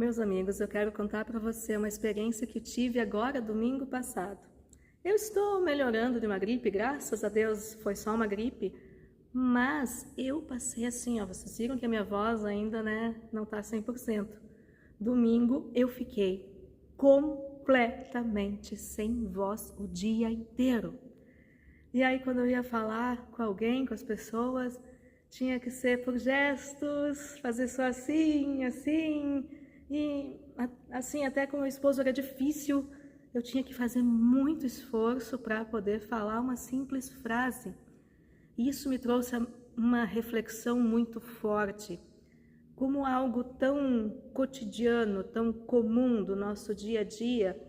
Meus amigos, eu quero contar para você uma experiência que tive agora, domingo passado. Eu estou melhorando de uma gripe, graças a Deus foi só uma gripe, mas eu passei assim, ó, vocês viram que a minha voz ainda, não tá 100%. Domingo eu fiquei completamente sem voz o dia inteiro. E aí quando eu ia falar com alguém, com as pessoas, tinha que ser por gestos, fazer só assim, assim. E assim, até com o meu esposo era difícil, eu tinha que fazer muito esforço para poder falar uma simples frase. E isso me trouxe uma reflexão muito forte, como algo tão cotidiano, tão comum do nosso dia a dia,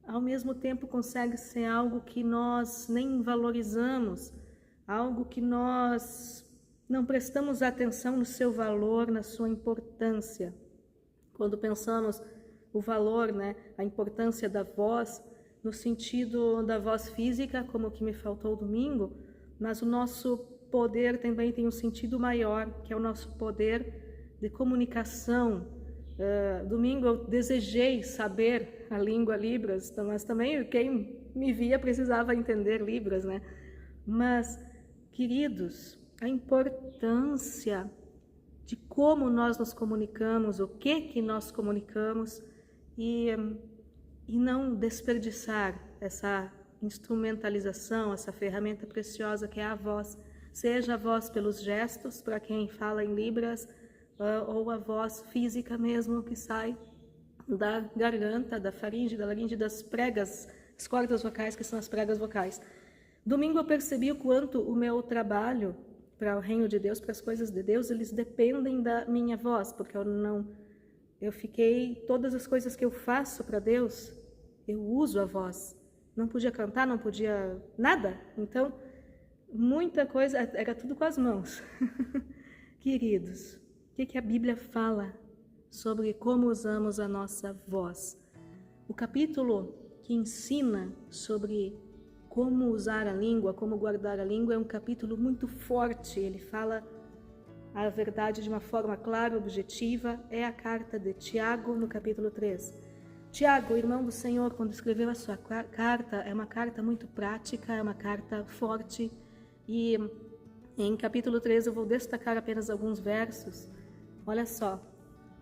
ao mesmo tempo consegue ser algo que nós nem valorizamos, algo que nós não prestamos atenção no seu valor, na sua importância. Quando pensamos o valor, a importância da voz, no sentido da voz física, como o que me faltou domingo, mas o nosso poder também tem um sentido maior, que é o nosso poder de comunicação. Domingo eu desejei saber a língua Libras, mas também quem me via precisava entender Libras, Mas, queridos, a importância de como nós nos comunicamos, o que nós comunicamos e não desperdiçar essa instrumentalização, essa ferramenta preciosa que é a voz, seja a voz pelos gestos, para quem fala em Libras, ou a voz física mesmo que sai da garganta, da faringe, da laringe, das pregas, as cordas vocais, que são as pregas vocais. Domingo eu percebi o quanto o meu trabalho para o reino de Deus, para as coisas de Deus, eles dependem da minha voz, porque todas as coisas que eu faço para Deus, eu uso a voz. Não podia cantar, não podia nada. Então, muita coisa, era tudo com as mãos. Queridos, o que a Bíblia fala sobre como usamos a nossa voz? O capítulo que ensina sobre como usar a língua, como guardar a língua, é um capítulo muito forte. Ele fala a verdade de uma forma clara, objetiva. É a carta de Tiago, no capítulo 3. Tiago, irmão do Senhor, quando escreveu a sua carta, é uma carta muito prática, é uma carta forte. E em capítulo 3 eu vou destacar apenas alguns versos. Olha só,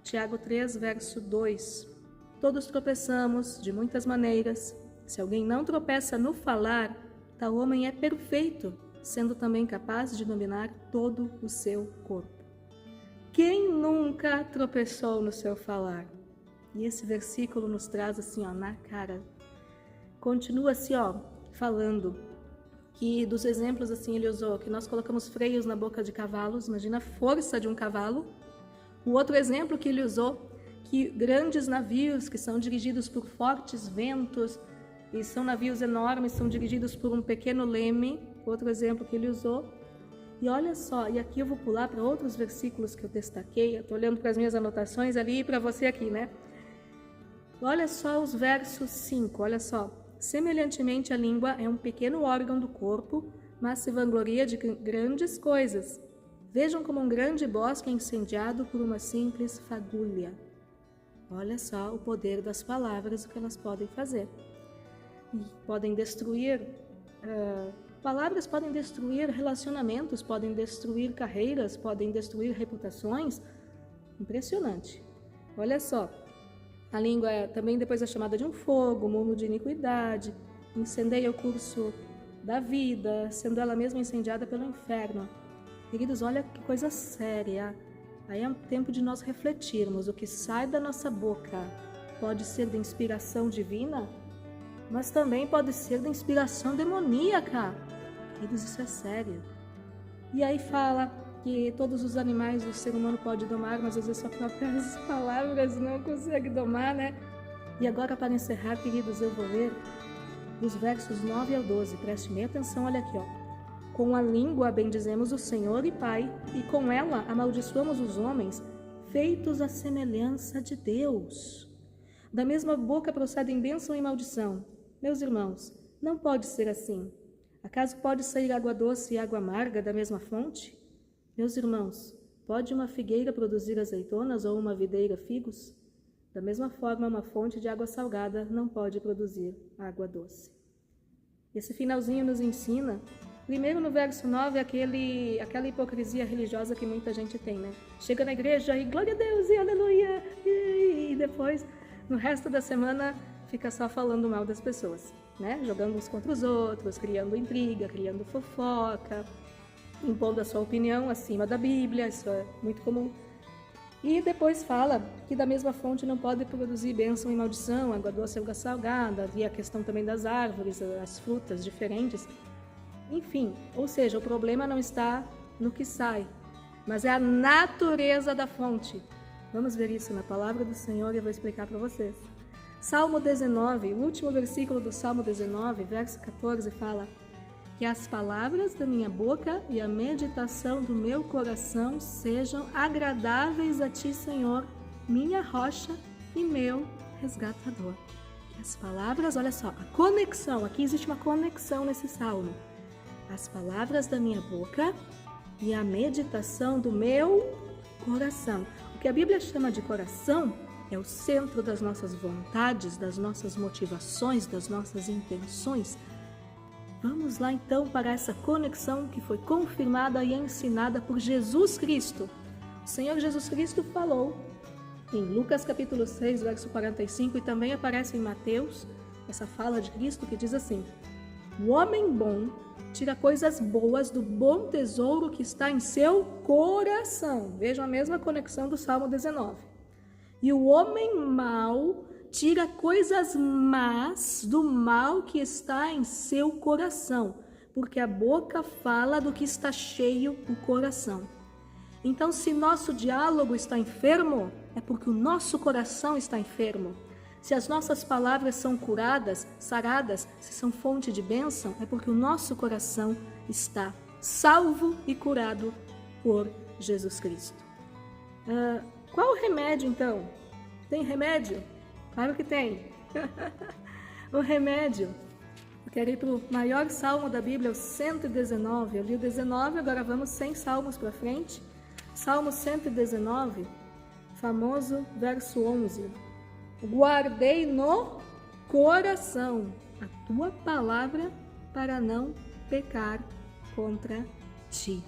Tiago 3, verso 2. Todos tropeçamos de muitas maneiras. Se alguém não tropeça no falar, tal homem é perfeito, sendo também capaz de dominar todo o seu corpo. Quem nunca tropeçou no seu falar? E esse versículo nos traz assim, na cara. Continua assim, falando que dos exemplos assim ele usou, que nós colocamos freios na boca de cavalos, imagina a força de um cavalo. O outro exemplo que ele usou, que grandes navios que são dirigidos por fortes ventos, e são navios enormes, são dirigidos por um pequeno leme, outro exemplo que ele usou. E olha só, e aqui eu vou pular para outros versículos que eu destaquei, eu estou olhando para as minhas anotações ali e para você aqui, Olha só os versos 5, olha só. Semelhantemente, a língua é um pequeno órgão do corpo, mas se vangloria de grandes coisas. Vejam como um grande bosque é incendiado por uma simples fagulha. Olha só o poder das palavras, o que elas podem fazer. Podem destruir, palavras podem destruir relacionamentos, podem destruir carreiras, podem destruir reputações. Impressionante. Olha só, a língua também depois é chamada de um fogo, mundo de iniquidade, incendeia o curso da vida, sendo ela mesma incendiada pelo inferno. Queridos, olha que coisa séria. Aí é um tempo de nós refletirmos. O que sai da nossa boca pode ser de inspiração divina, mas também pode ser de inspiração demoníaca. Queridos, isso é sério. E aí fala que todos os animais o ser humano pode domar, mas às vezes só próprias palavras não consegue domar, E agora, para encerrar, queridos, eu vou ler dos versos 9 ao 12. Preste bem atenção, olha aqui, Com a língua bendizemos o Senhor e Pai, e com ela amaldiçoamos os homens, feitos à semelhança de Deus. Da mesma boca procedem bênção e maldição. Meus irmãos, não pode ser assim. Acaso pode sair água doce e água amarga da mesma fonte? Meus irmãos, pode uma figueira produzir azeitonas ou uma videira figos? Da mesma forma, uma fonte de água salgada não pode produzir água doce. Esse finalzinho nos ensina, primeiro no verso 9, aquela hipocrisia religiosa que muita gente tem, né? Chega na igreja e glória a Deus e aleluia, e depois, no resto da semana, fica só falando mal das pessoas, né? Jogando uns contra os outros, criando intriga, criando fofoca, impondo a sua opinião acima da Bíblia, isso é muito comum. E depois fala que da mesma fonte não pode produzir bênção e maldição, água doce e água salgada, havia a questão também das árvores, as frutas diferentes. Enfim, ou seja, o problema não está no que sai, mas é a natureza da fonte. Vamos ver isso na palavra do Senhor e eu vou explicar para vocês. Salmo 19, o último versículo do Salmo 19, verso 14, fala: que as palavras da minha boca e a meditação do meu coração sejam agradáveis a ti, Senhor, minha rocha e meu resgatador. Que as palavras, olha só, a conexão, aqui existe uma conexão nesse salmo. As palavras da minha boca e a meditação do meu coração. O que a Bíblia chama de coração é o centro das nossas vontades, das nossas motivações, das nossas intenções. Vamos lá então para essa conexão que foi confirmada e ensinada por Jesus Cristo. O Senhor Jesus Cristo falou em Lucas capítulo 6, verso 45, e também aparece em Mateus, essa fala de Cristo que diz assim: o homem bom tira coisas boas do bom tesouro que está em seu coração. Vejam a mesma conexão do Salmo 19. E o homem mau tira coisas más do mal que está em seu coração, porque a boca fala do que está cheio o coração. Então, se nosso diálogo está enfermo, é porque o nosso coração está enfermo. Se as nossas palavras são curadas, saradas, se são fonte de bênção, é porque o nosso coração está salvo e curado por Jesus Cristo. Qual o remédio, então? Tem remédio? Claro que tem. O remédio. Eu quero ir para o maior salmo da Bíblia, o 119. Eu li o 19, agora vamos 100 salmos para frente. Salmo 119, famoso verso 11. Guardei no coração a tua palavra para não pecar contra ti.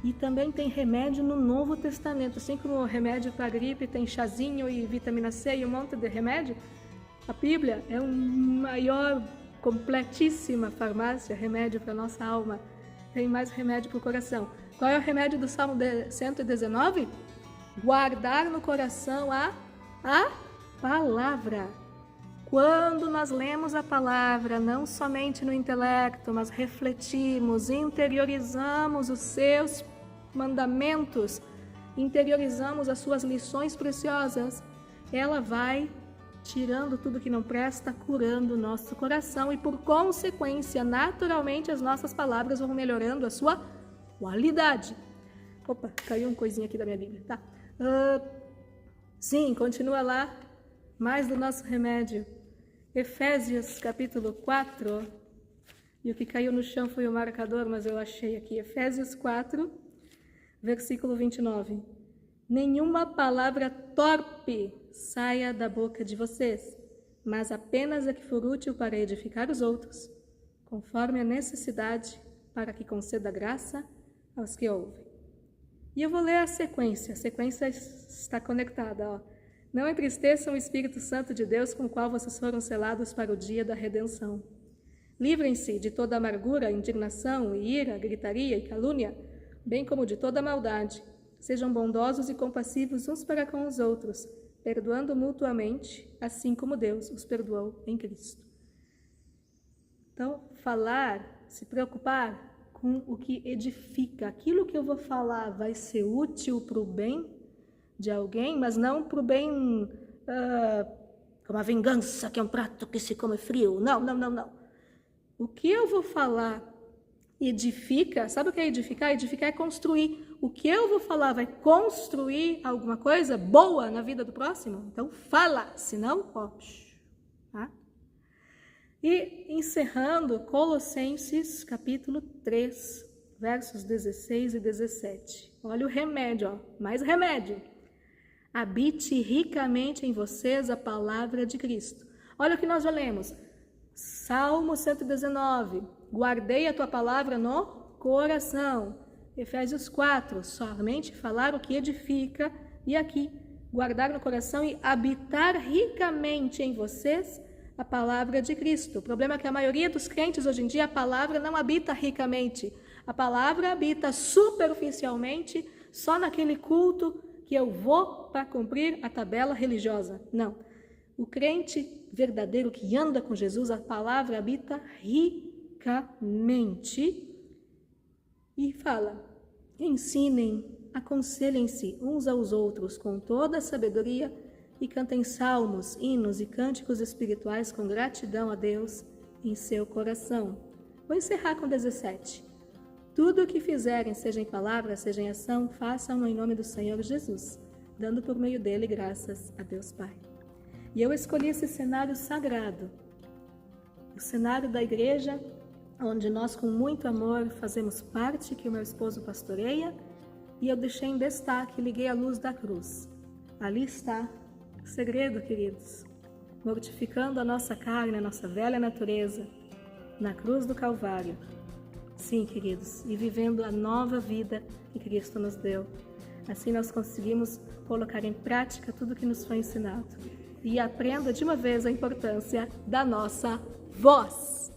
E também tem remédio no Novo Testamento. Assim como o remédio para gripe tem chazinho e vitamina C e um monte de remédio, a Bíblia é uma maior, completíssima farmácia, remédio para a nossa alma. Tem mais remédio para o coração. Qual é o remédio do Salmo 119? Guardar no coração a palavra. Quando nós lemos a palavra, não somente no intelecto, mas refletimos, interiorizamos os seus mandamentos, interiorizamos as suas lições preciosas, ela vai tirando tudo que não presta, curando o nosso coração e, por consequência, naturalmente, as nossas palavras vão melhorando a sua qualidade. Opa, caiu uma coisinha aqui da minha Bíblia, tá? Sim, continua lá, mais do nosso remédio. Efésios capítulo 4, e o que caiu no chão foi o marcador, mas eu achei aqui. Efésios 4, versículo 29. Nenhuma palavra torpe saia da boca de vocês, mas apenas a que for útil para edificar os outros, conforme a necessidade, para que conceda graça aos que ouvem. E eu vou ler a sequência está conectada, ó. Não entristeçam o Espírito Santo de Deus, com o qual vocês foram selados para o dia da redenção. Livrem-se de toda amargura, indignação, ira, gritaria e calúnia, bem como de toda maldade. Sejam bondosos e compassivos uns para com os outros, perdoando mutuamente, assim como Deus os perdoou em Cristo. Então, falar, se preocupar com o que edifica. Aquilo que eu vou falar vai ser útil para o bem de alguém, mas não para o bem como a vingança, que é um prato que se come frio. Não. O que eu vou falar edifica. Sabe o que é edificar? Edificar é construir. O que eu vou falar vai construir alguma coisa boa na vida do próximo? Então fala, senão, ó. Tá? E encerrando, Colossenses capítulo 3, versos 16 e 17. Olha o remédio, ó, mais remédio. habite ricamente em vocês a palavra de Cristo. Olha o que nós já lemos. Salmo 119, guardei a tua palavra no coração. Efésios 4, somente falar o que edifica. E aqui, guardar no coração e habitar ricamente em vocês a palavra de Cristo. O problema é que a maioria dos crentes hoje em dia, a palavra não habita ricamente. A palavra habita superficialmente, só naquele culto que eu vou para cumprir a tabela religiosa. Não. O crente verdadeiro que anda com Jesus, a palavra habita ricamente. E fala, ensinem, aconselhem-se uns aos outros com toda a sabedoria e cantem salmos, hinos e cânticos espirituais com gratidão a Deus em seu coração. Vou encerrar com 17. Tudo o que fizerem, seja em palavra, seja em ação, façam-no em nome do Senhor Jesus, dando por meio dele graças a Deus Pai. E eu escolhi esse cenário sagrado, o cenário da igreja, onde nós com muito amor fazemos parte, que o meu esposo pastoreia, e eu deixei em destaque, liguei a luz da cruz. Ali está o segredo, queridos, mortificando a nossa carne, a nossa velha natureza, na cruz do Calvário. Sim, queridos, e vivendo a nova vida que Cristo nos deu. Assim nós conseguimos colocar em prática tudo o que nos foi ensinado. E aprenda de uma vez a importância da nossa voz.